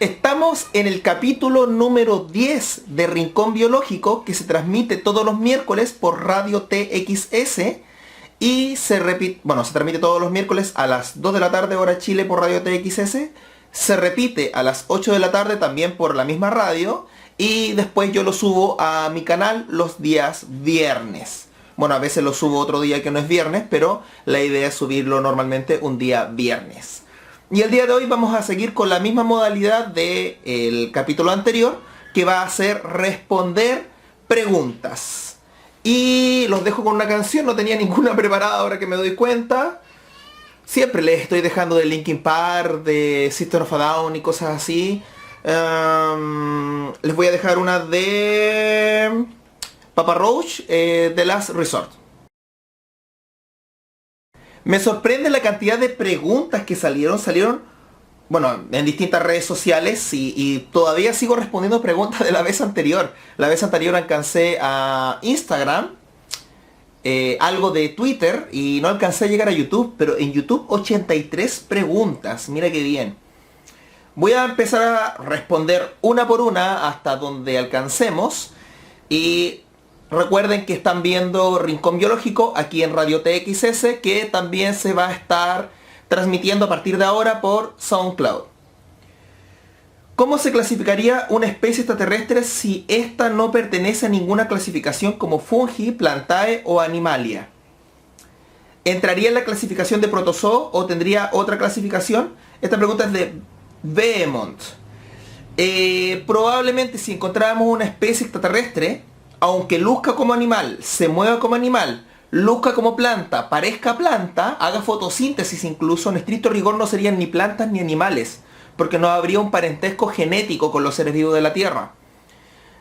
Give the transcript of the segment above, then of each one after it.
Estamos en el capítulo número 10 de Rincón Biológico, que se transmite todos los miércoles por Radio TXS y se transmite todos los miércoles a las 2 de la tarde hora Chile por Radio TXS, se repite a las 8 de la tarde también por la misma radio y después yo lo subo a mi canal los días viernes. Bueno, a veces lo subo otro día que no es viernes, pero la idea es subirlo normalmente un día viernes. Y el día de hoy vamos a seguir con la misma modalidad del capítulo anterior, que va a ser responder preguntas. Y los dejo con una canción, no tenía ninguna preparada ahora que me doy cuenta. Siempre les estoy dejando de Linkin Park, de System of a Down y cosas así. Les voy a dejar una de Papa Roach, The Last Resort. Me sorprende la cantidad de preguntas que salieron, bueno, en distintas redes sociales y todavía sigo respondiendo preguntas de la vez anterior. La vez anterior alcancé a Instagram, algo de Twitter y no alcancé a llegar a YouTube, pero en YouTube 83 preguntas, mira qué bien. Voy a empezar a responder una por una hasta donde alcancemos y recuerden que están viendo Rincón Biológico aquí en Radio TXS, que también se va a estar transmitiendo a partir de ahora por SoundCloud. ¿Cómo se clasificaría una especie extraterrestre si ésta no pertenece a ninguna clasificación como fungi, plantae o animalia? ¿Entraría en la clasificación de protozoo o tendría otra clasificación? Esta pregunta es de Vehemont. Probablemente si encontráramos una especie extraterrestre, aunque luzca como animal, se mueva como animal, luzca como planta, parezca planta, haga fotosíntesis incluso, en estricto rigor no serían ni plantas ni animales, porque no habría un parentesco genético con los seres vivos de la Tierra.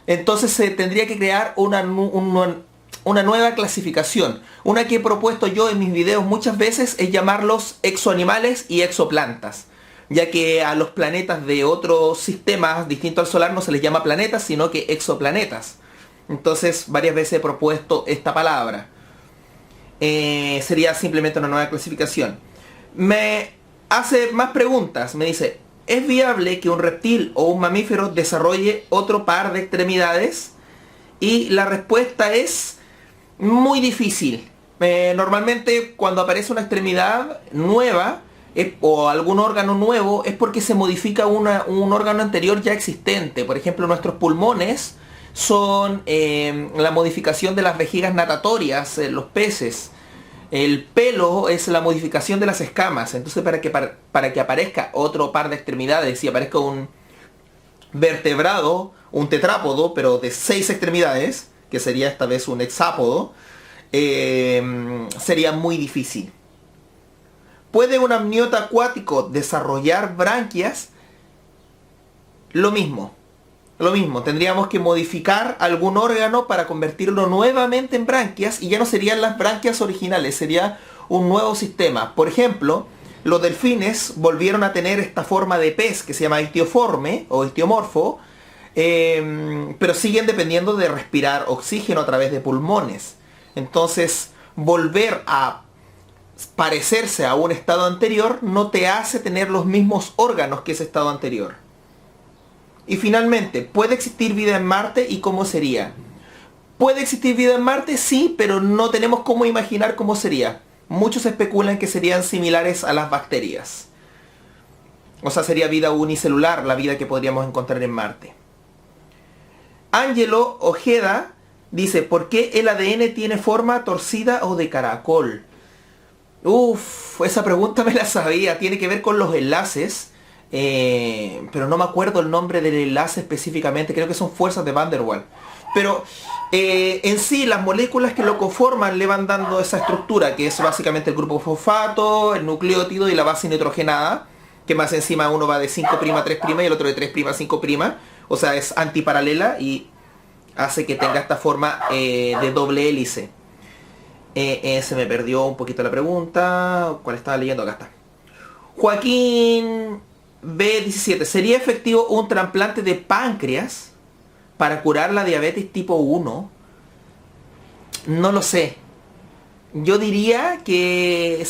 Entonces se tendría que crear una nueva clasificación. Una que he propuesto yo en mis videos muchas veces es llamarlos exoanimales y exoplantas, ya que a los planetas de otros sistemas distintos al solar no se les llama planetas, sino que exoplanetas. Entonces varias veces he propuesto esta palabra. Sería simplemente una nueva clasificación. Me hace más preguntas. Me dice, ¿es viable que un reptil o un mamífero desarrolle otro par de extremidades? Y la respuesta es muy difícil. Normalmente cuando aparece una extremidad nueva o algún órgano nuevo es porque se modifica un órgano anterior ya existente. Por ejemplo, nuestros pulmones son la modificación de las vejigas natatorias, los peces. El pelo es la modificación de las escamas. Entonces para que aparezca otro par de extremidades y aparezca un vertebrado, un tetrápodo, pero de 6 extremidades, que sería esta vez un hexápodo, sería muy difícil. ¿Puede un amniota acuático desarrollar branquias? Lo mismo, tendríamos que modificar algún órgano para convertirlo nuevamente en branquias y ya no serían las branquias originales, sería un nuevo sistema. Por ejemplo, los delfines volvieron a tener esta forma de pez que se llama ictioforme o ictiomorfo, pero siguen dependiendo de respirar oxígeno a través de pulmones. Entonces, volver a parecerse a un estado anterior no te hace tener los mismos órganos que ese estado anterior. Y finalmente, ¿puede existir vida en Marte y cómo sería? ¿Puede existir vida en Marte? Sí, pero no tenemos cómo imaginar cómo sería. Muchos especulan que serían similares a las bacterias. O sea, sería vida unicelular, la vida que podríamos encontrar en Marte. Ángelo Ojeda dice, ¿por qué el ADN tiene forma torcida o de caracol? Esa pregunta me la sabía, tiene que ver con los enlaces. Pero no me acuerdo el nombre del enlace específicamente, creo que son fuerzas de Van der Waals. Pero en sí las moléculas que lo conforman le van dando esa estructura, que es básicamente el grupo fosfato, el nucleótido y la base nitrogenada, que más encima uno va de 5' a 3' y el otro de 3' a 5', o sea es antiparalela y hace que tenga esta forma de doble hélice. Se me perdió un poquito la pregunta, ¿cuál estaba leyendo? Acá está. Joaquín B17, ¿sería efectivo un trasplante de páncreas para curar la diabetes tipo 1? No lo sé. Yo diría que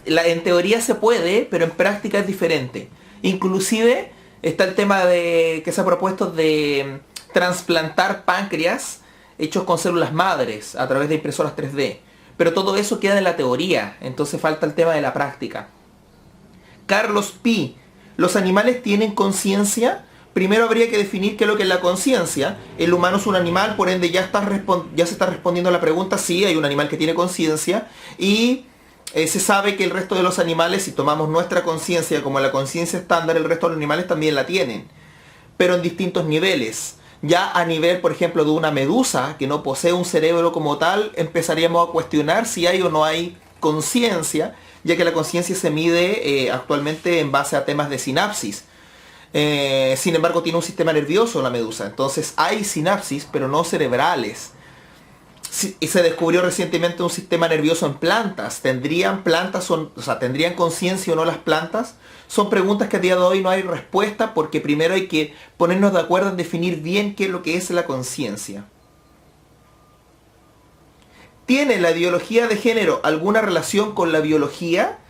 en teoría se puede, pero en práctica es diferente. Inclusive Está el tema de que se ha propuesto de trasplantar páncreas hechos con células madres a través de impresoras 3D. Pero todo eso queda en la teoría, entonces falta el tema de la práctica. Carlos Pi, ¿los animales tienen conciencia? Primero habría que definir qué es lo que es la conciencia. El humano es un animal, por ende ya se está respondiendo a la pregunta, sí, hay un animal que tiene conciencia. Y se sabe que el resto de los animales, si tomamos nuestra conciencia como la conciencia estándar, el resto de los animales también la tienen. Pero en distintos niveles. Ya a nivel, por ejemplo, de una medusa que no posee un cerebro como tal, empezaríamos a cuestionar si hay o no hay conciencia, ya que la conciencia se mide actualmente en base a temas de sinapsis. Sin embargo, tiene un sistema nervioso la medusa, entonces hay sinapsis, pero no cerebrales. Y se descubrió recientemente un sistema nervioso en plantas. ¿Tendrían tendrían conciencia o no las plantas? Son preguntas que a día de hoy no hay respuesta, porque primero hay que ponernos de acuerdo en definir bien qué es lo que es la conciencia. ¿Tiene la ideología de género alguna relación con la biología?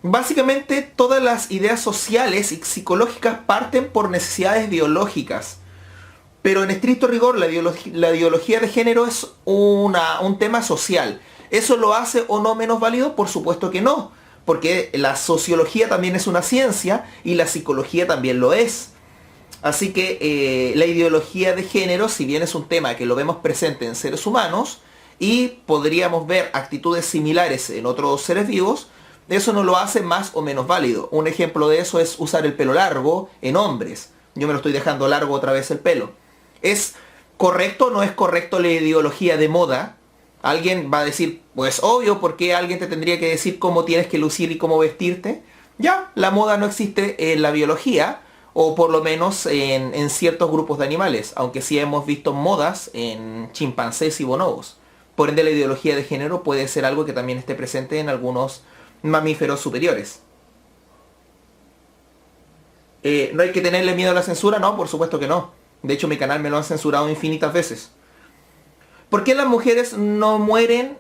Básicamente todas las ideas sociales y psicológicas parten por necesidades biológicas. Pero en estricto rigor la ideología de género es un tema social. ¿Eso lo hace o no menos válido? Por supuesto que no. Porque la sociología también es una ciencia y la psicología también lo es. Así que la ideología de género, si bien es un tema que lo vemos presente en seres humanos y podríamos ver actitudes similares en otros seres vivos, eso no lo hace más o menos válido. Un ejemplo de eso es usar el pelo largo en hombres. Yo me lo estoy dejando largo otra vez el pelo. ¿Es correcto o no es correcto la ideología de moda? Alguien va a decir, pues obvio, ¿por qué alguien te tendría que decir cómo tienes que lucir y cómo vestirte? Ya, la moda no existe en la biología, o por lo menos en ciertos grupos de animales, aunque sí hemos visto modas en chimpancés y bonobos. Por ende, la ideología de género puede ser algo que también esté presente en algunos mamíferos superiores. ¿No hay que tenerle miedo a la censura? No, por supuesto que no. De hecho, mi canal me lo han censurado infinitas veces. ¿Por qué las mujeres no mueren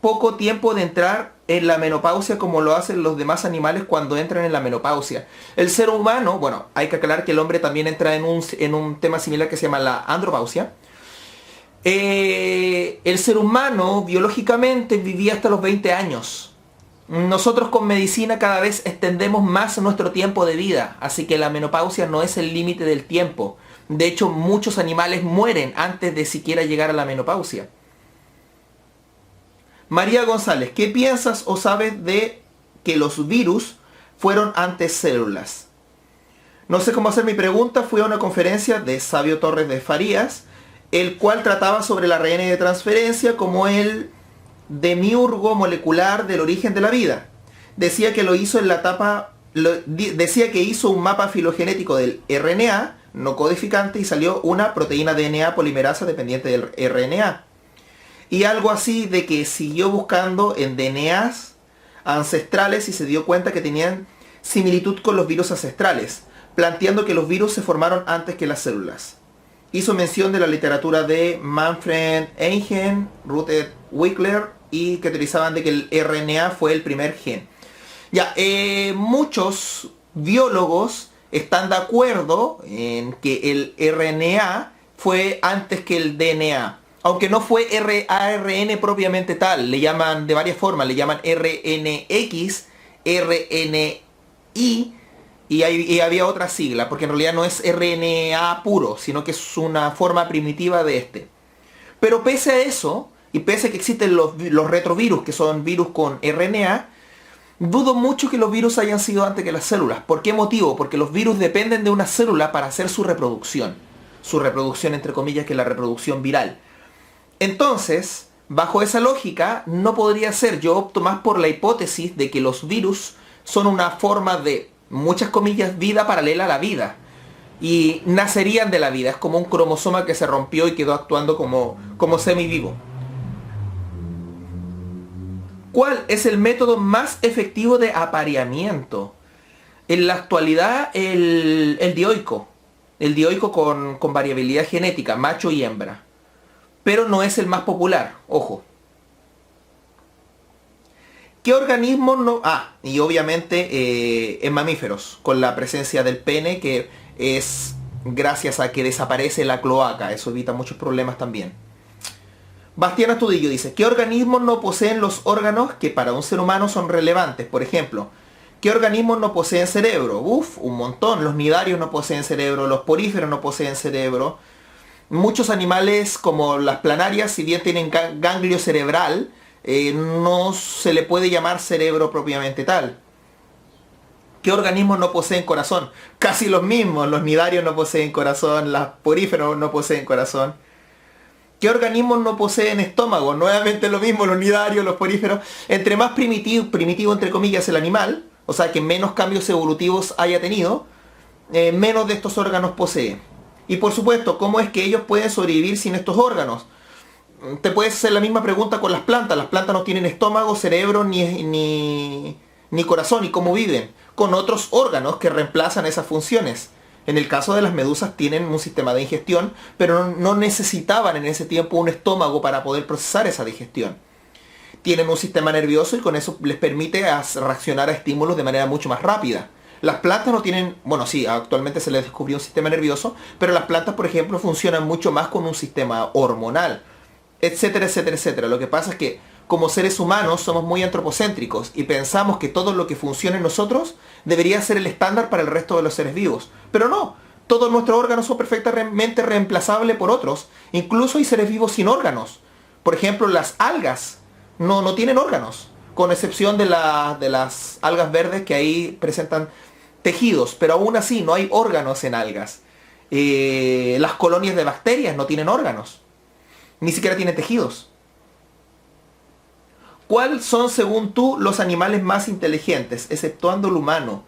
poco tiempo de entrar en la menopausia como lo hacen los demás animales cuando entran en la menopausia? El ser humano, bueno, hay que aclarar que el hombre también entra en un tema similar que se llama la andropausia. El ser humano biológicamente vivía hasta los 20 años. Nosotros con medicina cada vez extendemos más nuestro tiempo de vida, así que la menopausia no es el límite del tiempo. De hecho, muchos animales mueren antes de siquiera llegar a la menopausia. María González, ¿qué piensas o sabes de que los virus fueron antes células? No sé cómo hacer mi pregunta. Fui a una conferencia de Sabio Torres de Farías, el cual trataba sobre el ARN de transferencia como el demiurgo molecular del origen de la vida. Decía que decía que hizo un mapa filogenético del RNA no codificante y salió una proteína DNA polimerasa dependiente del RNA. Y algo así de que siguió buscando en DNAs ancestrales y se dio cuenta que tenían similitud con los virus ancestrales, planteando que los virus se formaron antes que las células. Hizo mención de la literatura de Manfred Eichen, Ruth Wickler, y que utilizaban de que el RNA fue el primer gen. Ya, muchos biólogos están de acuerdo en que el RNA fue antes que el DNA. Aunque no fue ARN propiamente tal, le llaman de varias formas, le llaman RNX, RNI, y había otra sigla, porque en realidad no es RNA puro, sino que es una forma primitiva de este. Pero pese a eso, y pese a que existen los retrovirus, que son virus con RNA, dudo mucho que los virus hayan sido antes que las células. ¿Por qué motivo? Porque los virus dependen de una célula para hacer su reproducción. Su reproducción, entre comillas, que es la reproducción viral. Entonces, bajo esa lógica, no podría ser. Yo opto más por la hipótesis de que los virus son una forma de, muchas comillas, vida paralela a la vida. Y nacerían de la vida. Es como un cromosoma que se rompió y quedó actuando como semivivo. ¿Cuál es el método más efectivo de apareamiento? En la actualidad, el dioico. El dioico con variabilidad genética, macho y hembra. Pero no es el más popular, ojo. ¿Qué organismos no...? Y obviamente en mamíferos, con la presencia del pene, que es gracias a que desaparece la cloaca. Eso evita muchos problemas también. Bastián Astudillo dice, ¿qué organismos no poseen los órganos que para un ser humano son relevantes? Por ejemplo, ¿qué organismos no poseen cerebro? Un montón. Los nidarios no poseen cerebro, los poríferos no poseen cerebro. Muchos animales como las planarias, si bien tienen ganglio cerebral, no se le puede llamar cerebro propiamente tal. ¿Qué organismos no poseen corazón? Casi los mismos. Los nidarios no poseen corazón, los poríferos no poseen corazón. ¿Qué organismos no poseen estómago? Nuevamente lo mismo, los nidarios, los poríferos. Entre más primitivo entre comillas el animal, o sea que menos cambios evolutivos haya tenido, menos de estos órganos posee. Y por supuesto, ¿cómo es que ellos pueden sobrevivir sin estos órganos? Te puedes hacer la misma pregunta con las plantas. Las plantas no tienen estómago, cerebro ni corazón. ¿Y cómo viven? Con otros órganos que reemplazan esas funciones. En el caso de las medusas tienen un sistema de digestión, pero no necesitaban en ese tiempo un estómago para poder procesar esa digestión. Tienen un sistema nervioso y con eso les permite reaccionar a estímulos de manera mucho más rápida. Las plantas no tienen, bueno sí, actualmente se les descubrió un sistema nervioso, pero las plantas, por ejemplo, funcionan mucho más con un sistema hormonal, etcétera, etcétera, etcétera. Lo que pasa es que como seres humanos somos muy antropocéntricos y pensamos que todo lo que funciona en nosotros debería ser el estándar para el resto de los seres vivos. Pero no, todos nuestros órganos son perfectamente reemplazables por otros. Incluso hay seres vivos sin órganos. Por ejemplo, las algas no tienen órganos, con excepción de las algas verdes que ahí presentan tejidos, pero aún así no hay órganos en algas. Las colonias de bacterias no tienen órganos, ni siquiera tienen tejidos. ¿Cuáles son, según tú, los animales más inteligentes, exceptuando el humano?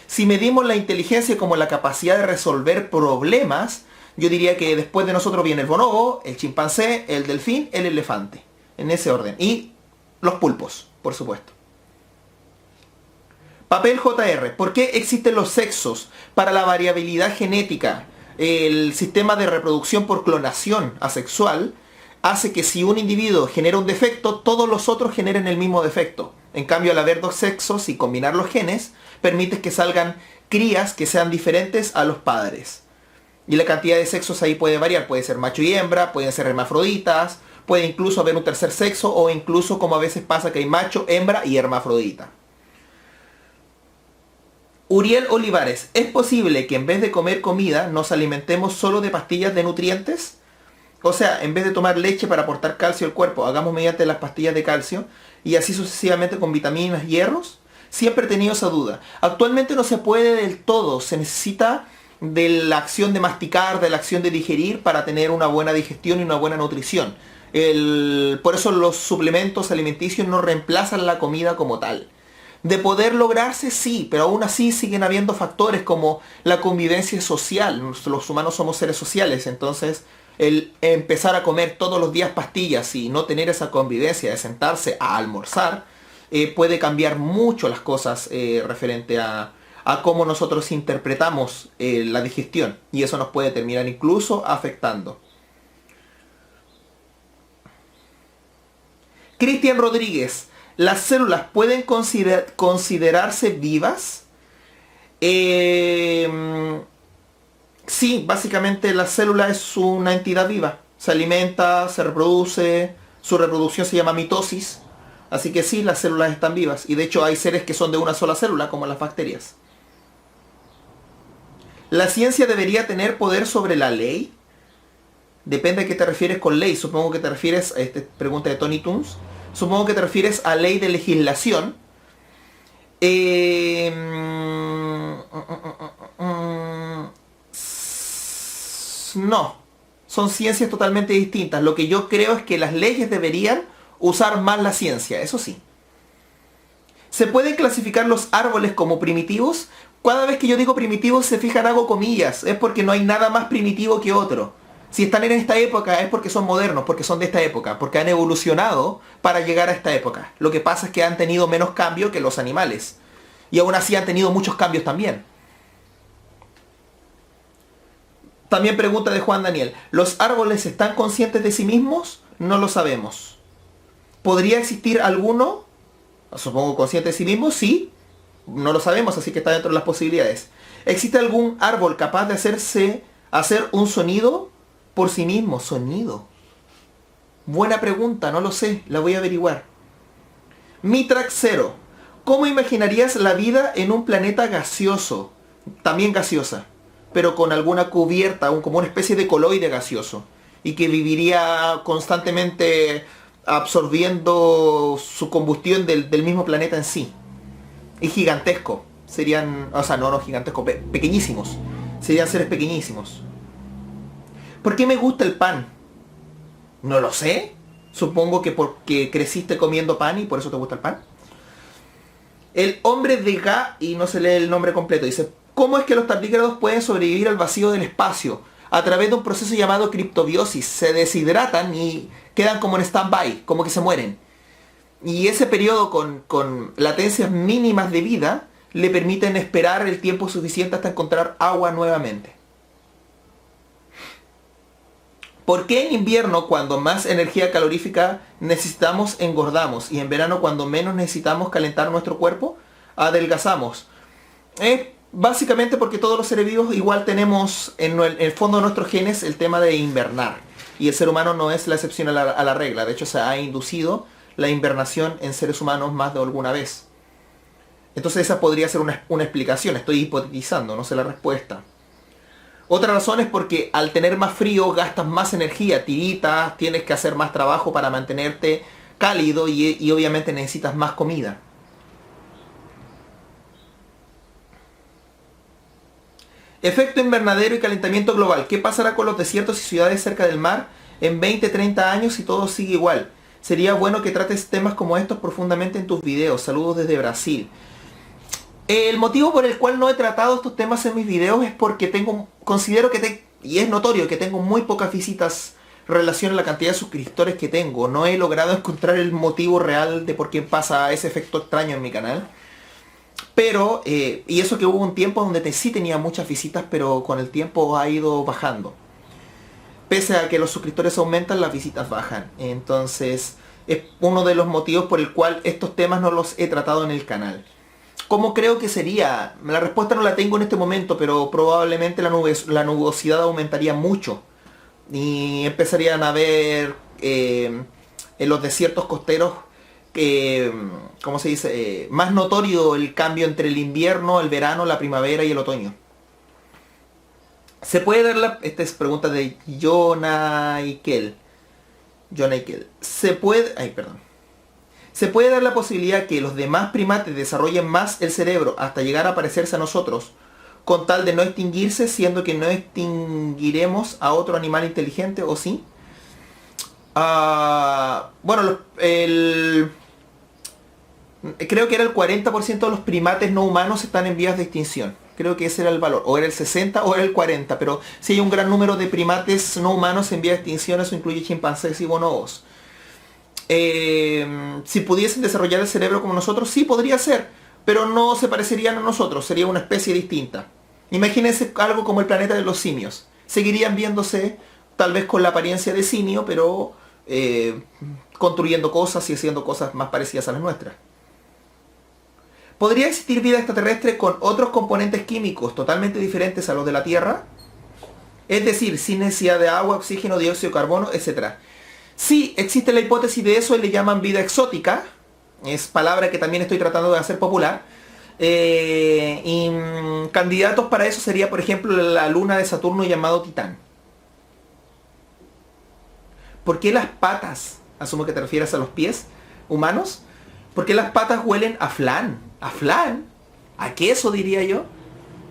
Si medimos la inteligencia como la capacidad de resolver problemas, yo diría que después de nosotros viene el bonobo, el chimpancé, el delfín, el elefante. En ese orden. Y los pulpos, por supuesto. Papel JR. ¿Por qué existen los sexos? Para la variabilidad genética. El sistema de reproducción por clonación asexual hace que si un individuo genera un defecto, todos los otros generen el mismo defecto. En cambio, al haber dos sexos y combinar los genes, permite que salgan crías que sean diferentes a los padres. Y la cantidad de sexos ahí puede variar. Puede ser macho y hembra, pueden ser hermafroditas, puede incluso haber un tercer sexo o incluso, como a veces pasa, que hay macho, hembra y hermafrodita. Uriel Olivares, ¿es posible que en vez de comer comida nos alimentemos solo de pastillas de nutrientes? O sea, en vez de tomar leche para aportar calcio al cuerpo, hagamos mediante las pastillas de calcio y así sucesivamente con vitaminas, hierros. Siempre he tenido esa duda. Actualmente no se puede del todo, se necesita de la acción de masticar, de la acción de digerir para tener una buena digestión y una buena nutrición. Por eso los suplementos alimenticios no reemplazan la comida como tal. De poder lograrse, sí, pero aún así siguen habiendo factores como la convivencia social. Los humanos somos seres sociales, entonces el empezar a comer todos los días pastillas y no tener esa convivencia de sentarse a almorzar, puede cambiar mucho las cosas referente a cómo nosotros interpretamos la digestión. Y eso nos puede terminar incluso afectando. Cristian Rodríguez, ¿las células pueden considerarse vivas? Sí, básicamente la célula es una entidad viva. Se alimenta, se reproduce, su reproducción se llama mitosis. Así que sí, las células están vivas. Y de hecho hay seres que son de una sola célula, como las bacterias. ¿La ciencia debería tener poder sobre la ley? Depende a qué te refieres con ley. Supongo que te refieres, a esta pregunta de Tony Toons, supongo que te refieres a ley de legislación. No, son ciencias totalmente distintas. Lo que yo creo es que las leyes deberían usar más la ciencia, eso sí. ¿Se pueden clasificar los árboles como primitivos? Cada vez que yo digo primitivos, se fijan, hago comillas. Es porque no hay nada más primitivo que otro. Si están en esta época es porque son modernos, porque son de esta época, porque han evolucionado para llegar a esta época. Lo que pasa es que han tenido menos cambio que los animales. Y aún así han tenido muchos cambios también. También pregunta de Juan Daniel. ¿Los árboles están conscientes de sí mismos? No lo sabemos. ¿Podría existir alguno? Supongo consciente de sí mismo, sí. No lo sabemos, así que está dentro de las posibilidades. ¿Existe algún árbol capaz de hacer un sonido por sí mismo? Sonido. Buena pregunta, no lo sé, la voy a averiguar. Mitrax 0. ¿Cómo imaginarías la vida en un planeta gaseoso? También gaseosa, pero con alguna cubierta, como una especie de coloide gaseoso. Y que viviría constantemente absorbiendo su combustión del mismo planeta en sí. Y gigantesco. Serían, o sea, no gigantesco, pequeñísimos. Serían seres pequeñísimos. ¿Por qué me gusta el pan? No lo sé. Supongo que porque creciste comiendo pan y por eso te gusta el pan. El hombre de Ga, y no se lee el nombre completo, dice: ¿cómo es que los tardígrados pueden sobrevivir al vacío del espacio? A través de un proceso llamado criptobiosis. Se deshidratan y quedan como en stand-by, como que se mueren. Y ese periodo con latencias mínimas de vida le permiten esperar el tiempo suficiente hasta encontrar agua nuevamente. ¿Por qué en invierno, cuando más energía calorífica necesitamos, engordamos? Y en verano, cuando menos necesitamos calentar nuestro cuerpo, adelgazamos. Básicamente porque todos los seres vivos igual tenemos en el fondo de nuestros genes el tema de invernar. Y el ser humano no es la excepción a la regla. De hecho, se ha inducido la invernación en seres humanos más de alguna vez. Entonces esa podría ser una explicación. Estoy hipotetizando, no sé la respuesta. Otra razón es porque al tener más frío gastas más energía, tiritas, tienes que hacer más trabajo para mantenerte cálido y obviamente necesitas más comida. Efecto invernadero y calentamiento global. ¿Qué pasará con los desiertos y ciudades cerca del mar en 20, 30 años si todo sigue igual? Sería bueno que trates temas como estos profundamente en tus videos. Saludos desde Brasil. El motivo por el cual no he tratado estos temas en mis videos es porque considero y es notorio que tengo muy pocas visitas en relación a la cantidad de suscriptores que tengo. No he logrado encontrar el motivo real de por qué pasa ese efecto extraño en mi canal. Pero, y eso que hubo un tiempo donde sí tenía muchas visitas, pero con el tiempo ha ido bajando. Pese a que los suscriptores aumentan, las visitas bajan. Entonces, es uno de los motivos por el cual estos temas no los he tratado en el canal. ¿Cómo creo que sería? La respuesta no la tengo en este momento, pero probablemente la nubosidad aumentaría mucho. Y empezarían a ver en los desiertos costeros, ¿cómo se dice? Más notorio el cambio entre el invierno, el verano, la primavera y el otoño. ¿Se puede dar esta es pregunta de Jonaikel. ¿Se puede dar la posibilidad que los demás primates desarrollen más el cerebro hasta llegar a parecerse a nosotros, con tal de no extinguirse, siendo que no extinguiremos a otro animal inteligente, o sí? Bueno, creo que era el 40% de los primates no humanos están en vías de extinción. Creo que ese era el valor. O era el 60 o era el 40. Pero si hay un gran número de primates no humanos en vías de extinción, eso incluye chimpancés y bonobos. Si pudiesen desarrollar el cerebro como nosotros, sí podría ser. Pero no se parecerían a nosotros. Sería una especie distinta. Imagínense algo como el planeta de los simios. Seguirían viéndose tal vez con la apariencia de simio, pero construyendo cosas y haciendo cosas más parecidas a las nuestras. ¿Podría existir vida extraterrestre con otros componentes químicos totalmente diferentes a los de la Tierra? Es decir, sin necesidad de agua, oxígeno, dióxido de carbono, etc. Sí, existe la hipótesis de eso y le llaman vida exótica. Es palabra que también estoy tratando de hacer popular. Candidatos para eso sería, por ejemplo, la luna de Saturno llamado Titán. ¿Por qué las patas, asumo que te refieres a los pies humanos, por qué las patas huelen a flan? ¿A flan? ¿A queso, diría yo?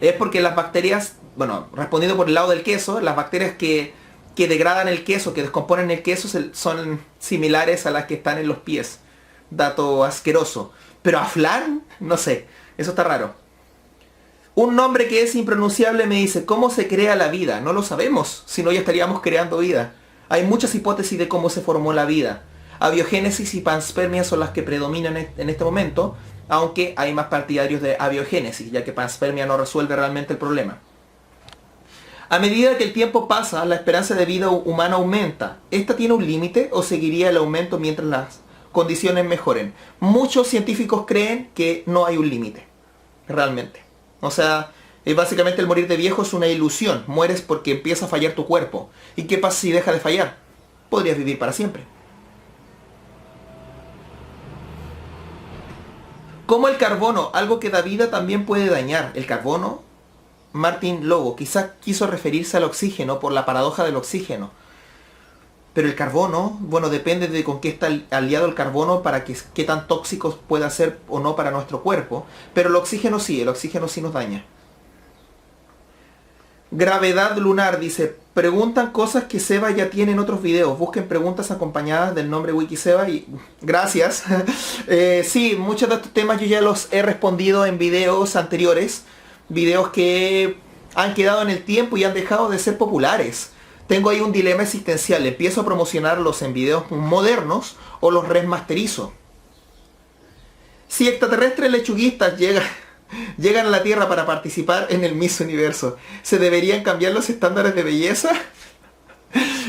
Es porque las bacterias, bueno, respondiendo por el lado del queso, las bacterias que degradan el queso, que descomponen el queso, son similares a las que están en los pies. Dato asqueroso. Pero a flan, no sé, eso está raro. Un nombre que es impronunciable me dice: ¿cómo se crea la vida? No lo sabemos, si no ya estaríamos creando vida. Hay muchas hipótesis de cómo se formó la vida. Abiogénesis y panspermia son las que predominan en este momento, aunque hay más partidarios de abiogénesis, ya que panspermia no resuelve realmente el problema. A medida que el tiempo pasa, la esperanza de vida humana aumenta. ¿Esta tiene un límite o seguiría el aumento mientras las condiciones mejoren. Muchos científicos creen que no hay un límite, realmente. O sea, básicamente el morir de viejo es una ilusión. Mueres porque empieza a fallar tu cuerpo. ¿Y qué pasa si deja de fallar? Podrías vivir para siempre. Como el carbono, algo que da vida también puede dañar. El carbono, Martín Lobo, quizás quiso referirse al oxígeno por la paradoja del oxígeno. Pero el carbono, bueno, depende de con qué está aliado el carbono para que qué tan tóxicos pueda ser o no para nuestro cuerpo. Pero el oxígeno sí nos daña. Gravedad lunar dice, preguntan cosas que Seba ya tiene en otros videos. Busquen preguntas acompañadas del nombre Wikiseba y gracias. Sí, muchos de estos temas yo ya los he respondido en videos anteriores. Videos que han quedado en el tiempo y han dejado de ser populares. Tengo ahí un dilema existencial. ¿Empiezo a promocionarlos en videos modernos o los remasterizo? Si extraterrestres lechuguistas llegan a la Tierra para participar en el Miss Universo, ¿se deberían cambiar los estándares de belleza?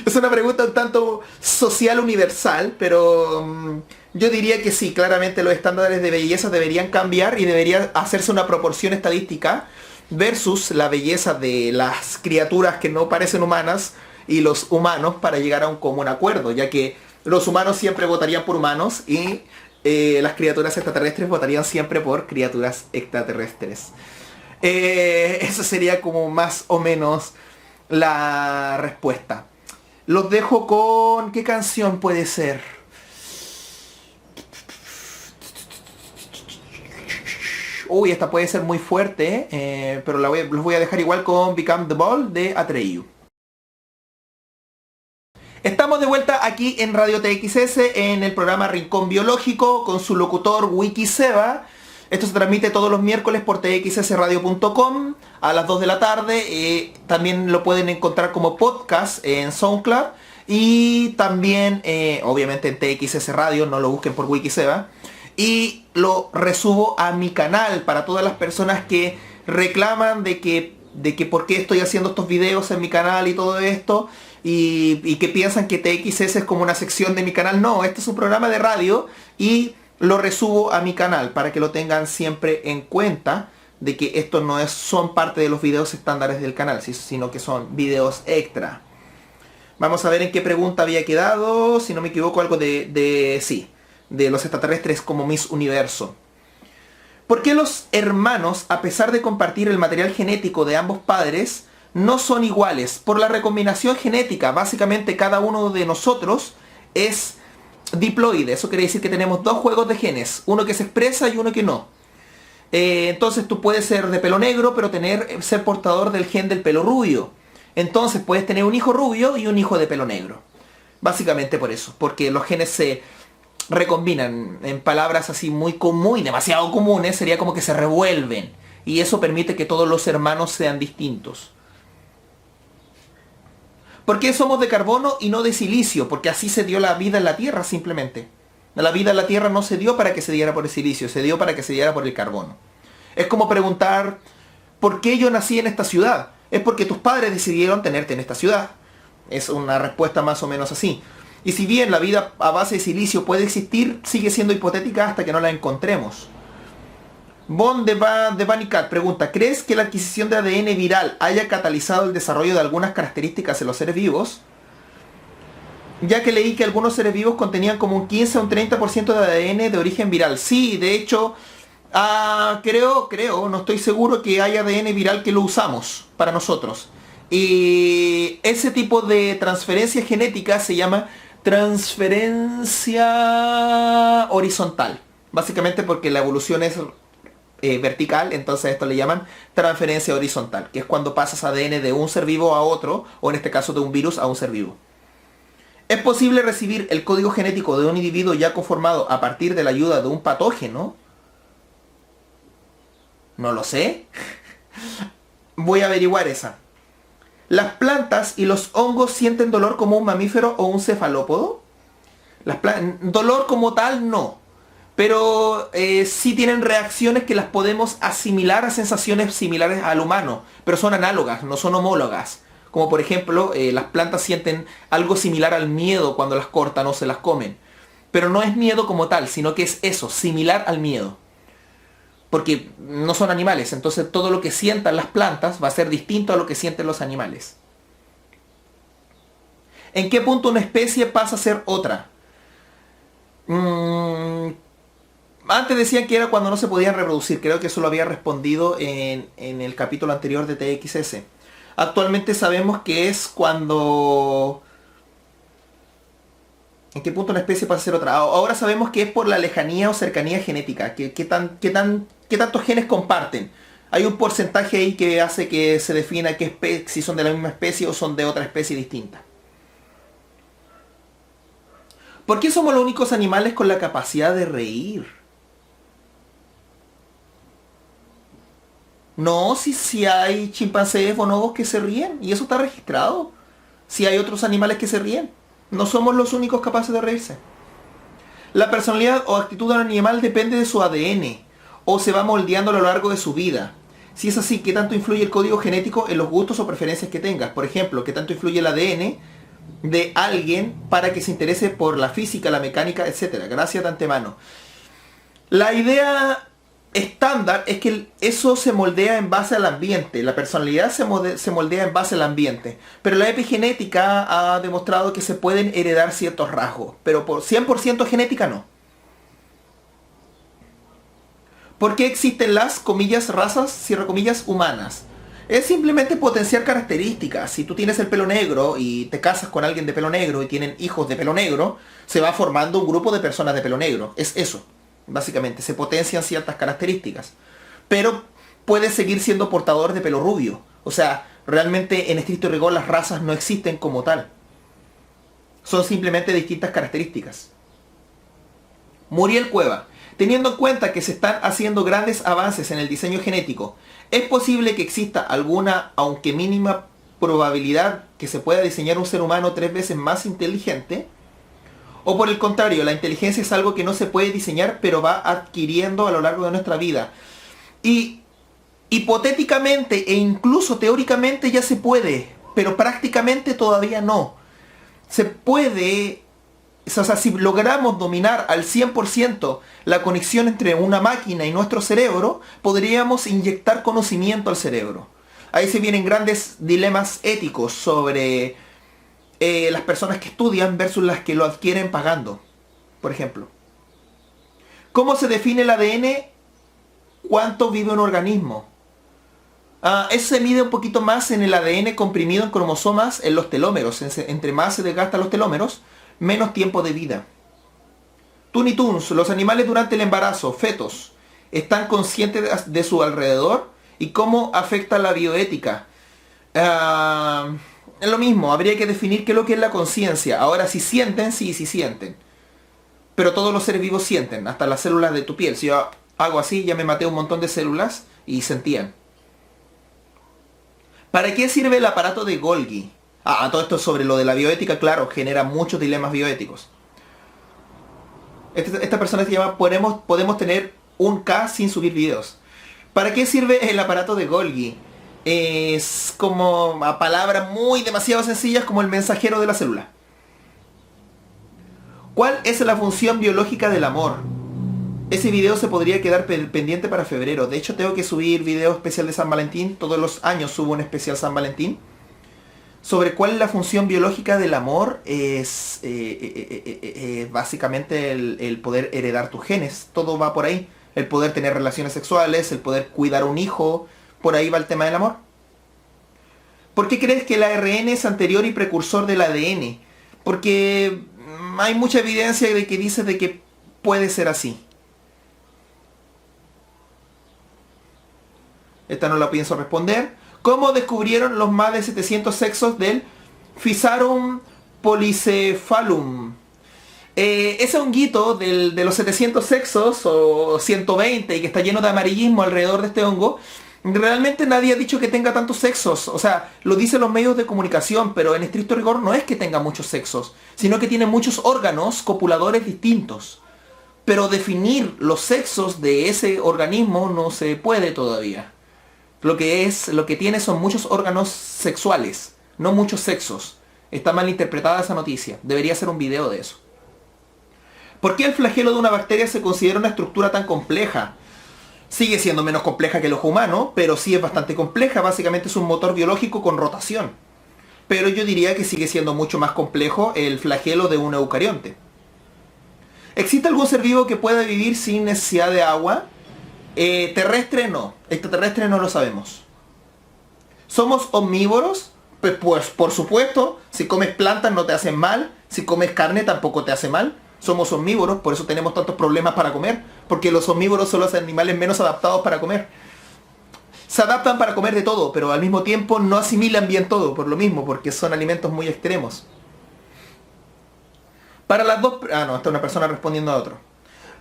Es una pregunta un tanto social universal, pero yo diría que sí, claramente los estándares de belleza deberían cambiar y debería hacerse una proporción estadística versus la belleza de las criaturas que no parecen humanas y los humanos para llegar a un común acuerdo, ya que los humanos siempre votarían por humanos y las criaturas extraterrestres votarían siempre por criaturas extraterrestres. Esa sería como más o menos la respuesta. Los dejo con... ¿qué canción puede ser? Uy, esta puede ser muy fuerte, pero los voy a dejar igual con Become the Ball de Atreyu. Estamos de vuelta aquí en Radio TXS en el programa Rincón Biológico con su locutor Wikiseba. Esto se transmite todos los miércoles por txsradio.com a las 2 de la tarde. También lo pueden encontrar como podcast en SoundCloud y también obviamente en TXS Radio, no lo busquen por Wikiseba. Y lo resubo a mi canal para todas las personas que reclaman de que por qué estoy haciendo estos videos en mi canal y todo esto. Y que piensan que TXS es como una sección de mi canal. No, este es un programa de radio y lo resubo a mi canal para que lo tengan siempre en cuenta de que estos no son parte de los videos estándares del canal, sino que son videos extra. Vamos a ver en qué pregunta había quedado. Si no me equivoco, algo de los extraterrestres como Miss Universo. ¿Por qué los hermanos, a pesar de compartir el material genético de ambos padres, no son iguales? Por la recombinación genética. Básicamente cada uno de nosotros es diploide. Eso quiere decir que tenemos dos juegos de genes, uno que se expresa y uno que no. Entonces tú puedes ser de pelo negro pero ser portador del gen del pelo rubio. Entonces puedes tener un hijo rubio y un hijo de pelo negro. Básicamente por eso, porque los genes se recombinan. En palabras así muy demasiado comunes, sería como que se revuelven. Y eso permite que todos los hermanos sean distintos. ¿Por qué somos de carbono y no de silicio? Porque así se dio la vida en la Tierra simplemente. La vida en la Tierra no se dio para que se diera por el silicio, se dio para que se diera por el carbono. Es como preguntar, ¿por qué yo nací en esta ciudad? Es porque tus padres decidieron tenerte en esta ciudad. Es una respuesta más o menos así. Y si bien la vida a base de silicio puede existir, sigue siendo hipotética hasta que no la encontremos. Bon de Vanicat pregunta, ¿crees que la adquisición de ADN viral haya catalizado el desarrollo de algunas características en los seres vivos? Ya que leí que algunos seres vivos contenían como un 15 o un 30% de ADN de origen viral. Sí, de hecho, creo, no estoy seguro que haya ADN viral que lo usamos para nosotros. Y ese tipo de transferencia genética se llama transferencia horizontal. Básicamente porque la evolución es vertical, entonces esto le llaman transferencia horizontal, que es cuando pasas ADN de un ser vivo a otro, o en este caso de un virus a un ser vivo. ¿Es posible recibir el código genético de un individuo ya conformado a partir de la ayuda de un patógeno? No lo sé. Voy a averiguar esa. ¿Las plantas y los hongos sienten dolor como un mamífero o un cefalópodo? Dolor como tal no. Pero sí tienen reacciones que las podemos asimilar a sensaciones similares al humano. Pero son análogas, no son homólogas. Como por ejemplo, las plantas sienten algo similar al miedo cuando las cortan o se las comen. Pero no es miedo como tal, sino que es eso, similar al miedo. Porque no son animales, entonces todo lo que sientan las plantas va a ser distinto a lo que sienten los animales. ¿En qué punto una especie pasa a ser otra? Antes decían que era cuando no se podían reproducir. Creo que eso lo había respondido en el capítulo anterior de TXS. Actualmente sabemos que es cuando... ¿En qué punto una especie pasa a ser otra? Ahora sabemos que es por la lejanía o cercanía genética. ¿Qué tantos genes comparten? Hay un porcentaje ahí que hace que se defina si son de la misma especie o son de otra especie distinta. ¿Por qué somos los únicos animales con la capacidad de reír? No, si hay chimpancés, bonobos que se ríen, y eso está registrado. Si hay otros animales que se ríen. No somos los únicos capaces de reírse. La personalidad o actitud de un animal depende de su ADN, o se va moldeando a lo largo de su vida. Si es así, ¿qué tanto influye el código genético en los gustos o preferencias que tengas? Por ejemplo, ¿qué tanto influye el ADN de alguien para que se interese por la física, la mecánica, etcétera? Gracias de antemano. La idea estándar es que eso se moldea en base al ambiente. La personalidad se moldea en base al ambiente. Pero la epigenética ha demostrado que se pueden heredar ciertos rasgos. Pero por 100% genética no. ¿Por qué existen las, comillas, razas, cierre comillas, humanas? Es simplemente potenciar características. Si tú tienes el pelo negro y te casas con alguien de pelo negro y tienen hijos de pelo negro, se va formando un grupo de personas de pelo negro. Es eso. Básicamente, se potencian ciertas características. Pero puedes seguir siendo portador de pelo rubio. O sea, realmente en estricto rigor las razas no existen como tal. Son simplemente distintas características. Muriel Cueva. Teniendo en cuenta que se están haciendo grandes avances en el diseño genético, ¿es posible que exista alguna, aunque mínima, probabilidad que se pueda diseñar un ser humano 3 veces más inteligente? O por el contrario, la inteligencia es algo que no se puede diseñar, pero va adquiriendo a lo largo de nuestra vida. Y hipotéticamente e incluso teóricamente ya se puede, pero prácticamente todavía no. Se puede, o sea, si logramos dominar al 100% la conexión entre una máquina y nuestro cerebro, podríamos inyectar conocimiento al cerebro. Ahí se vienen grandes dilemas éticos sobre las personas que estudian versus las que lo adquieren pagando. Por ejemplo, ¿cómo se define el ADN? ¿Cuánto vive un organismo? Eso se mide un poquito más en el ADN comprimido en cromosomas, en los telómeros. Entre más se desgastan los telómeros, menos tiempo de vida. Toonie Toons, los animales durante el embarazo, fetos, ¿están conscientes de su alrededor? ¿Y cómo afecta la bioética? Es lo mismo, habría que definir qué es lo que es la conciencia. Ahora, si sienten, sí sienten. Pero todos los seres vivos sienten, hasta las células de tu piel. Si yo hago así, ya me maté un montón de células y sentían. ¿Para qué sirve el aparato de Golgi? Todo esto sobre lo de la bioética, claro, genera muchos dilemas bioéticos. Esta persona se llama podemos tener un K sin subir videos. ¿Para qué sirve el aparato de Golgi? Es como a palabras muy demasiado sencillas como el mensajero de la célula. ¿Cuál es la función biológica del amor? Ese video se podría quedar pendiente para febrero. De hecho, tengo que subir video especial de San Valentín. Todos los años subo un especial San Valentín. Sobre cuál es la función biológica del amor. Es básicamente el poder heredar tus genes. Todo va por ahí. El poder tener relaciones sexuales, el poder cuidar a un hijo. Por ahí va el tema del amor. ¿Por qué crees que el ARN es anterior y precursor del ADN? Porque hay mucha evidencia de que dice de que puede ser así. Esta no la pienso responder. ¿Cómo descubrieron los más de 700 sexos del Physarum polycephalum? Ese honguito de los 700 sexos, o 120, y que está lleno de amarillismo alrededor de este hongo, realmente nadie ha dicho que tenga tantos sexos. O sea, lo dicen los medios de comunicación, pero en estricto rigor no es que tenga muchos sexos, sino que tiene muchos órganos copuladores distintos. Pero definir los sexos de ese organismo no se puede todavía. Lo que tiene son muchos órganos sexuales, no muchos sexos. Está mal interpretada esa noticia. Debería ser un video de eso. ¿Por qué el flagelo de una bacteria se considera una estructura tan compleja? Sigue siendo menos compleja que el ojo humano, pero sí es bastante compleja. Básicamente es un motor biológico con rotación. Pero yo diría que sigue siendo mucho más complejo el flagelo de un eucarionte. ¿Existe algún ser vivo que pueda vivir sin necesidad de agua? Terrestre no. Extraterrestre no lo sabemos. ¿Somos omnívoros? Pues por supuesto. Si comes plantas no te hacen mal. Si comes carne tampoco te hace mal. Somos omnívoros, por eso tenemos tantos problemas para comer. Porque los omnívoros son los animales menos adaptados para comer. Se adaptan para comer de todo, pero al mismo tiempo no asimilan bien todo, por lo mismo, porque son alimentos muy extremos. Para las dos... Ah, no, esta es una persona respondiendo a otro.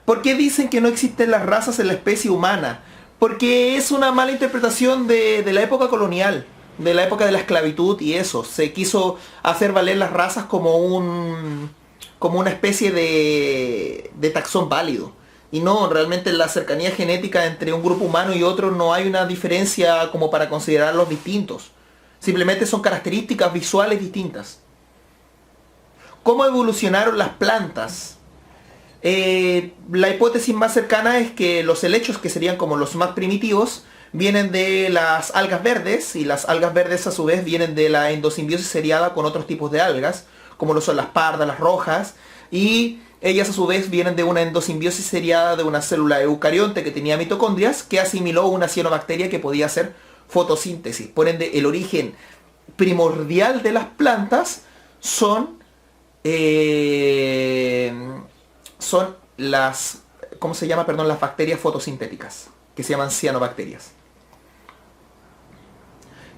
¿Por qué dicen que no existen las razas en la especie humana? Porque es una mala interpretación de la época colonial, de la época de la esclavitud y eso. Se quiso hacer valer las razas como una especie de taxón válido. Y no, realmente en la cercanía genética entre un grupo humano y otro no hay una diferencia como para considerarlos distintos. Simplemente son características visuales distintas. ¿Cómo evolucionaron las plantas? La hipótesis más cercana es que los helechos, que serían como los más primitivos, vienen de las algas verdes, y las algas verdes a su vez vienen de la endosimbiosis seriada con otros tipos de algas, como lo son las pardas, las rojas, y ellas a su vez vienen de una endosimbiosis seriada de una célula eucarionte que tenía mitocondrias, que asimiló una cianobacteria que podía hacer fotosíntesis. Por ende, el origen primordial de las plantas son las, ¿cómo se llama? Perdón, las bacterias fotosintéticas, que se llaman cianobacterias.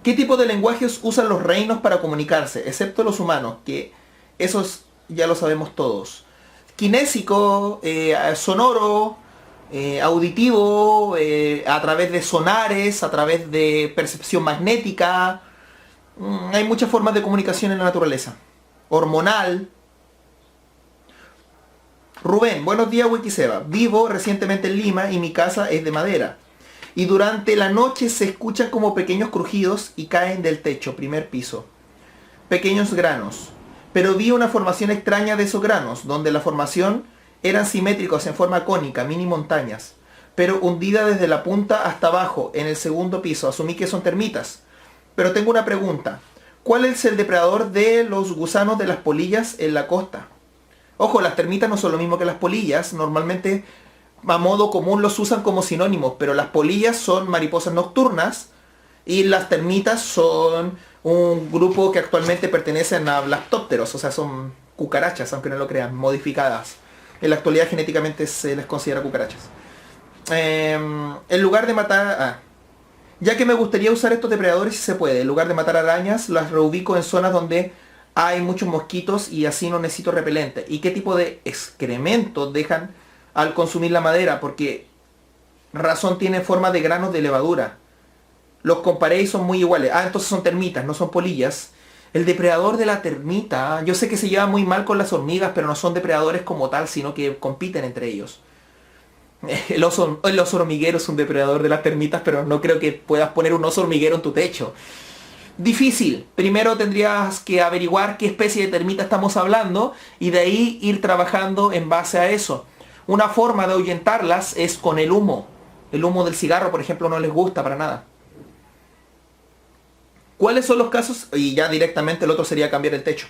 ¿Qué tipo de lenguajes usan los reinos para comunicarse? Excepto los humanos, que esos ya lo sabemos todos. Kinésico, sonoro, auditivo, a través de sonares, a través de percepción magnética. Hay muchas formas de comunicación en la naturaleza. Hormonal. Rubén, buenos días Wikiseba. Vivo recientemente en Lima y mi casa es de madera. Y durante la noche se escuchan como pequeños crujidos y caen del techo, primer piso. Pequeños granos. Pero vi una formación extraña de esos granos, donde la formación eran simétricos en forma cónica, mini montañas. Pero hundida desde la punta hasta abajo, en el segundo piso. Asumí que son termitas. Pero tengo una pregunta. ¿Cuál es el depredador de los gusanos de las polillas en la costa? Ojo, las termitas no son lo mismo que las polillas. Normalmente, a modo común, los usan como sinónimos. Pero las polillas son mariposas nocturnas. Y las termitas son un grupo que actualmente pertenecen a blastópteros. O sea, son cucarachas, aunque no lo crean, modificadas. En la actualidad genéticamente se les considera cucarachas. En lugar de matar... ya que me gustaría usar estos depredadores si se puede. En lugar de matar arañas, las reubico en zonas donde hay muchos mosquitos y así no necesito repelente. ¿Y qué tipo de excrementos dejan al consumir la madera? Porque razón tiene forma de granos de levadura. Los comparé y son muy iguales. Entonces son termitas, no son polillas. El depredador de la termita, yo sé que se lleva muy mal con las hormigas, pero no son depredadores como tal, sino que compiten entre ellos. El oso hormiguero es un depredador de las termitas, pero no creo que puedas poner un oso hormiguero en tu techo. Difícil. Primero tendrías que averiguar qué especie de termita estamos hablando y de ahí ir trabajando en base a eso. Una forma de ahuyentarlas es con el humo. El humo del cigarro, por ejemplo, no les gusta para nada. ¿Cuáles son los casos? Y ya directamente el otro sería cambiar el techo.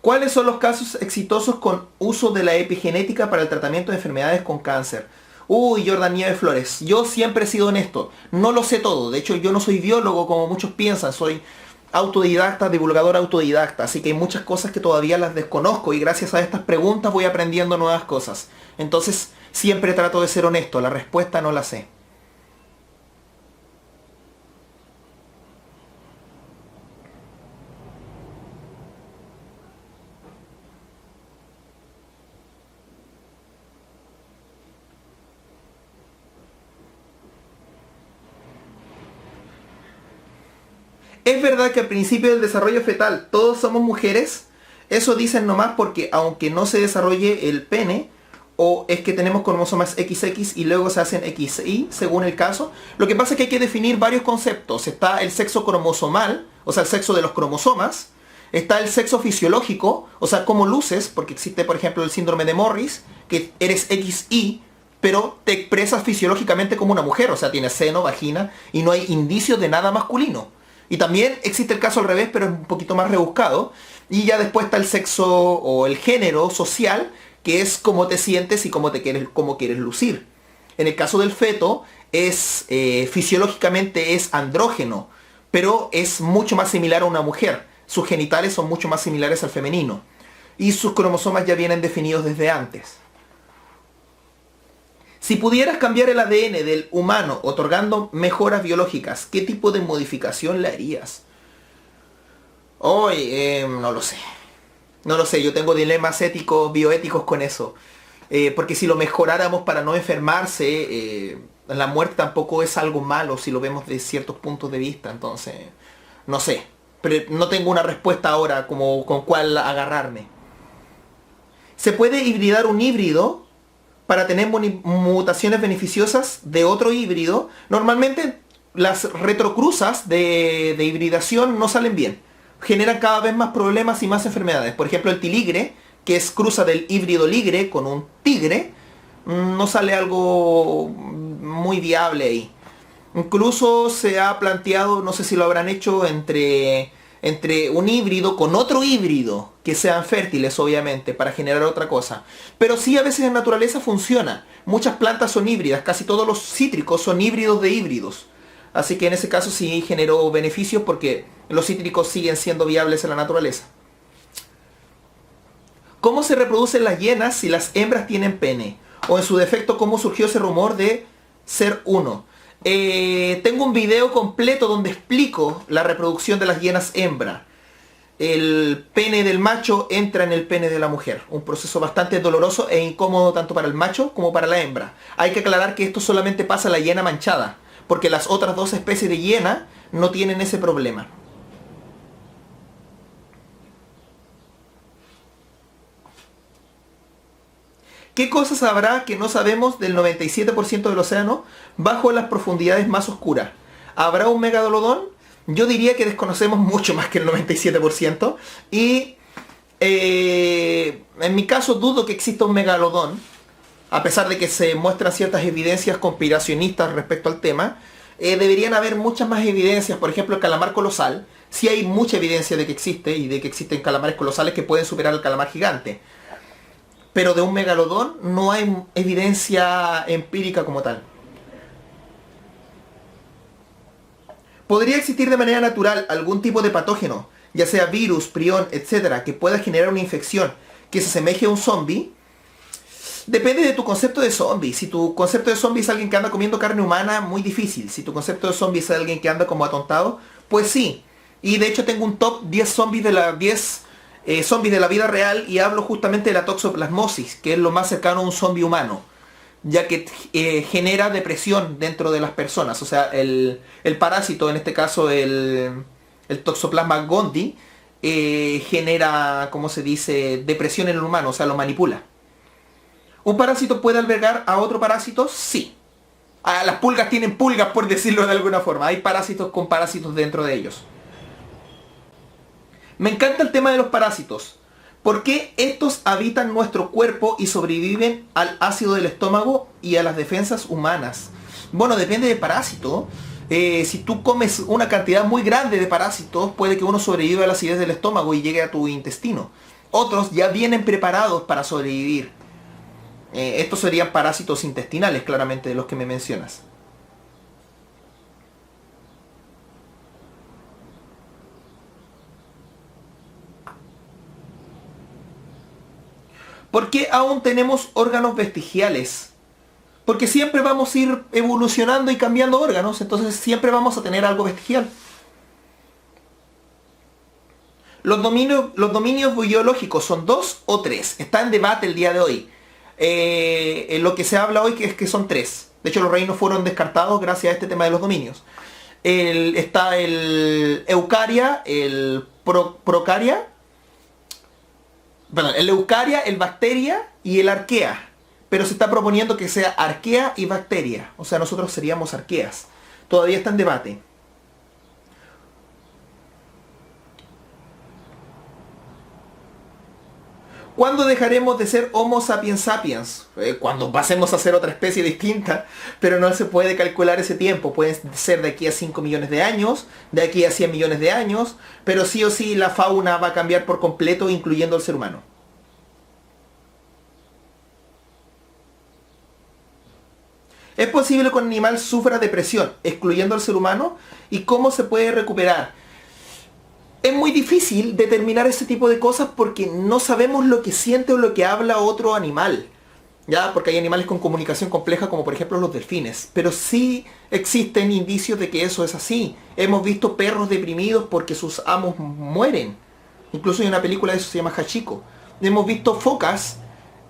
¿Cuáles son los casos exitosos con uso de la epigenética para el tratamiento de enfermedades con cáncer? Jordan Nieves Flores, yo siempre he sido honesto, no lo sé todo, de hecho yo no soy biólogo como muchos piensan, soy autodidacta, divulgador autodidacta, así que hay muchas cosas que todavía las desconozco y gracias a estas preguntas voy aprendiendo nuevas cosas. Entonces siempre trato de ser honesto, la respuesta no la sé. ¿Es verdad que al principio del desarrollo fetal todos somos mujeres? Eso dicen nomás porque aunque no se desarrolle el pene, o es que tenemos cromosomas XX y luego se hacen XY, según el caso. Lo que pasa es que hay que definir varios conceptos. Está el sexo cromosomal, o sea, el sexo de los cromosomas, Está el sexo fisiológico, o sea, cómo luces, porque existe, por ejemplo, el síndrome de Morris, que eres XY, pero te expresas fisiológicamente como una mujer, o sea, tienes seno, vagina, y no hay indicios de nada masculino. Y también existe el caso al revés, pero es un poquito más rebuscado. Y ya después está el sexo o el género social, que es cómo te sientes y cómo quieres lucir. En el caso del feto, es fisiológicamente es andrógeno, pero es mucho más similar a una mujer. Sus genitales son mucho más similares al femenino. Y sus cromosomas ya vienen definidos desde antes. Si pudieras cambiar el ADN del humano otorgando mejoras biológicas, ¿qué tipo de modificación le harías? Hoy, no lo sé. No lo sé, yo tengo dilemas éticos, bioéticos con eso. Porque si lo mejoráramos para no enfermarse, la muerte tampoco es algo malo si lo vemos de ciertos puntos de vista. Entonces, no sé. Pero no tengo una respuesta ahora como con cuál agarrarme. ¿Se puede hibridar un híbrido para tener mutaciones beneficiosas de otro híbrido? Normalmente las retrocruzas de hibridación no salen bien. Generan cada vez más problemas y más enfermedades. Por ejemplo, el tiligre, que es cruza del híbrido ligre con un tigre, no sale algo muy viable ahí. Incluso se ha planteado, no sé si lo habrán hecho, entre un híbrido con otro híbrido, que sean fértiles obviamente, para generar otra cosa. Pero sí, a veces en naturaleza funciona. Muchas plantas son híbridas, casi todos los cítricos son híbridos de híbridos. Así que en ese caso sí generó beneficios porque los cítricos siguen siendo viables en la naturaleza. ¿Cómo se reproducen las hienas si las hembras tienen pene? O en su defecto, ¿cómo surgió ese rumor de ser uno? Tengo un video completo donde explico la reproducción de las hienas hembra. El pene del macho entra en el pene de la mujer. Un proceso bastante doloroso e incómodo tanto para el macho como para la hembra. Hay que aclarar que esto solamente pasa a la hiena manchada, porque las otras dos especies de hiena no tienen ese problema. ¿Qué cosas habrá que no sabemos del 97% del océano bajo las profundidades más oscuras? ¿Habrá un megalodón? Yo diría que desconocemos mucho más que el 97%. Y en mi caso dudo que exista un megalodón, a pesar de que se muestran ciertas evidencias conspiracionistas respecto al tema. Deberían haber muchas más evidencias. Por ejemplo, el calamar colosal. Sí hay mucha evidencia de que existe y de que existen calamares colosales que pueden superar al calamar gigante. Pero de un megalodón no hay evidencia empírica como tal. ¿Podría existir de manera natural algún tipo de patógeno, ya sea virus, prión, etcétera, que pueda generar una infección que se asemeje a un zombie? Depende de tu concepto de zombie. Si tu concepto de zombie es alguien que anda comiendo carne humana, muy difícil. Si tu concepto de zombie es alguien que anda como atontado, pues sí. Y de hecho tengo un top 10 zombies de la 10 zombies de la vida real y hablo justamente de la toxoplasmosis, que es lo más cercano a un zombie humano, ya que genera depresión dentro de las personas. O sea, el parásito, en este caso el Toxoplasma gondii, genera, ¿cómo se dice?, depresión en el humano, o sea, lo manipula. ¿Un parásito puede albergar a otro parásito? Sí. Las pulgas tienen pulgas, por decirlo de alguna forma. Hay parásitos con parásitos dentro de ellos. Me encanta el tema de los parásitos. ¿Por qué estos habitan nuestro cuerpo y sobreviven al ácido del estómago y a las defensas humanas? Bueno, depende del parásito. Si tú comes una cantidad muy grande de parásitos, puede que uno sobreviva a la acidez del estómago y llegue a tu intestino. Otros ya vienen preparados para sobrevivir. Estos serían parásitos intestinales, claramente, de los que me mencionas. ¿Por qué aún tenemos órganos vestigiales? Porque siempre vamos a ir evolucionando y cambiando órganos, entonces siempre vamos a tener algo vestigial. Los dominios biológicos son 2 o 3. Está en debate el día de hoy. Lo que se habla hoy es que son 3. De hecho, los reinos fueron descartados gracias a este tema de los dominios. Está el Eucaria, el Procaria. Perdón, el Eucaria, el Bacteria y el Arquea. Pero se está proponiendo que sea Arquea y Bacteria. O sea, nosotros seríamos arqueas. Todavía está en debate. ¿Cuándo dejaremos de ser Homo sapiens sapiens? Cuando pasemos a ser otra especie distinta, pero no se puede calcular ese tiempo. Puede ser de aquí a 5 millones de años, de aquí a 100 millones de años, pero sí o sí la fauna va a cambiar por completo, incluyendo al ser humano. ¿Es posible que un animal sufra depresión, excluyendo al ser humano? ¿Y cómo se puede recuperar? Es muy difícil determinar ese tipo de cosas porque no sabemos lo que siente o lo que habla otro animal. ¿Ya? Porque hay animales con comunicación compleja como por ejemplo los delfines. Pero sí existen indicios de que eso es así. Hemos visto perros deprimidos porque sus amos mueren. Incluso hay una película de eso, se llama Hachiko. Hemos visto focas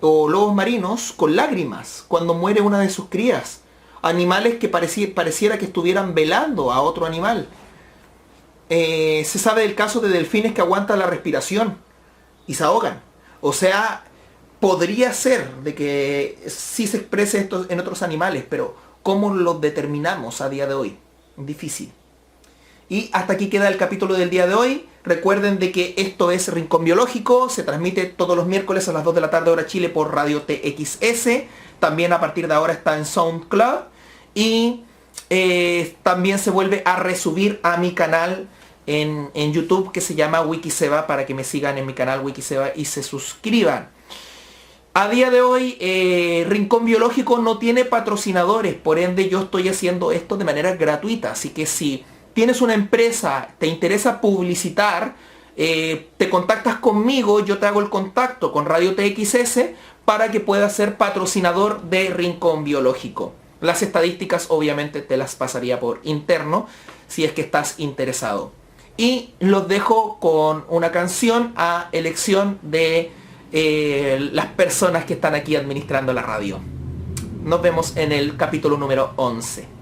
o lobos marinos con lágrimas cuando muere una de sus crías. Animales que pareciera que estuvieran velando a otro animal. Se sabe del caso de delfines que aguantan la respiración y se ahogan. O sea, podría ser de que sí se exprese esto en otros animales, pero ¿cómo lo determinamos a día de hoy? Difícil. Y hasta aquí queda el capítulo del día de hoy. Recuerden de que esto es Rincón Biológico. Se transmite todos los miércoles a las 2 de la tarde hora Chile por Radio TXS. También a partir de ahora está en SoundCloud. Y también se vuelve a resubir a mi canal en YouTube que se llama Wikiseba, para que me sigan en mi canal Wikiseba y se suscriban. A día de hoy Rincón Biológico no tiene patrocinadores, por ende yo estoy haciendo esto de manera gratuita. Así que si tienes una empresa, te interesa publicitar, te contactas conmigo, yo te hago el contacto con Radio TXS para que puedas ser patrocinador de Rincón Biológico. Las estadísticas obviamente te las pasaría por interno si es que estás interesado. Y los dejo con una canción a elección de las personas que están aquí administrando la radio. Nos vemos en el capítulo número 11.